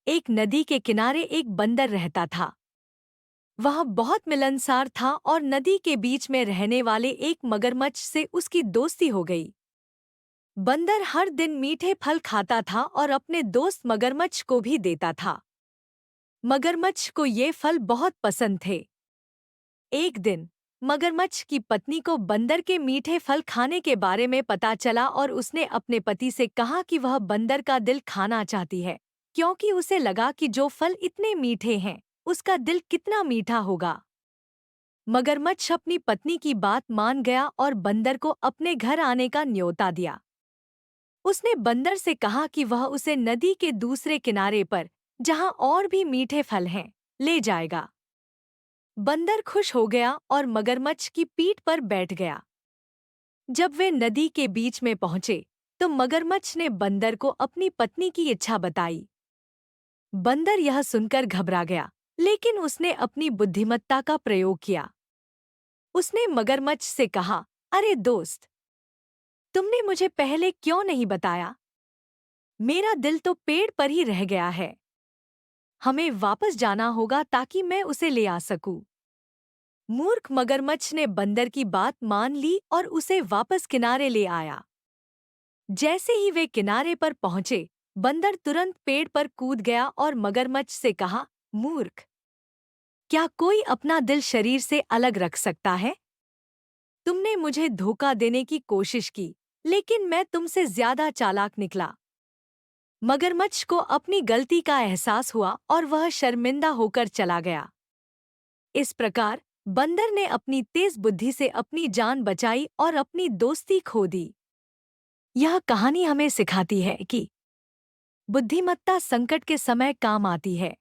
एक नदी के किनारे एक बंदर रहता था। वह बहुत मिलनसार था और नदी के बीच में रहने वाले एक मगरमच्छ से उसकी दोस्ती हो गई। बंदर हर दिन मीठे फल खाता था और अपने दोस्त मगरमच्छ को भी देता था। मगरमच्छ को ये फल बहुत पसंद थे। एक दिन मगरमच्छ की पत्नी को बंदर के मीठे फल खाने के बारे में पता चला और उसने अपने पति से कहा कि वह बंदर का दिल खाना चाहती है, क्योंकि उसे लगा कि जो फल इतने मीठे हैं, उसका दिल कितना मीठा होगा। मगरमच्छ अपनी पत्नी की बात मान गया और बंदर को अपने घर आने का न्योता दिया। उसने बंदर से कहा कि वह उसे नदी के दूसरे किनारे पर, जहां और भी मीठे फल हैं, ले जाएगा। बंदर खुश हो गया और मगरमच्छ की पीठ पर बैठ गया। जब वे नदी के बीच में पहुंचे, तो मगरमच्छ ने बंदर को अपनी पत्नी की इच्छा बताई। बंदर यह सुनकर घबरा गया, लेकिन उसने अपनी बुद्धिमत्ता का प्रयोग किया। उसने मगरमच्छ से कहा, अरे दोस्त, तुमने मुझे पहले क्यों नहीं बताया? मेरा दिल तो पेड़ पर ही रह गया है। हमें वापस जाना होगा ताकि मैं उसे ले आ सकूं। मूर्ख मगरमच्छ ने बंदर की बात मान ली और उसे वापस किनारे ले आया। जैसे ही वे किनारे पर पहुंचे, बंदर तुरंत पेड़ पर कूद गया और मगरमच्छ से कहा, मूर्ख, क्या कोई अपना दिल शरीर से अलग रख सकता है? तुमने मुझे धोखा देने की कोशिश की, लेकिन मैं तुमसे ज्यादा चालाक निकला। मगरमच्छ को अपनी गलती का एहसास हुआ और वह शर्मिंदा होकर चला गया। इस प्रकार बंदर ने अपनी तेज बुद्धि से अपनी जान बचाई और अपनी दोस्ती खो दी। यह कहानी हमें सिखाती है कि बुद्धिमत्ता संकट के समय काम आती है।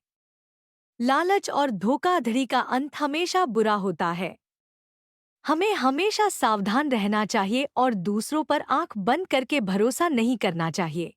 लालच और धोखाधड़ी का अंत हमेशा बुरा होता है। हमें हमेशा सावधान रहना चाहिए और दूसरों पर आंख बंद करके भरोसा नहीं करना चाहिए।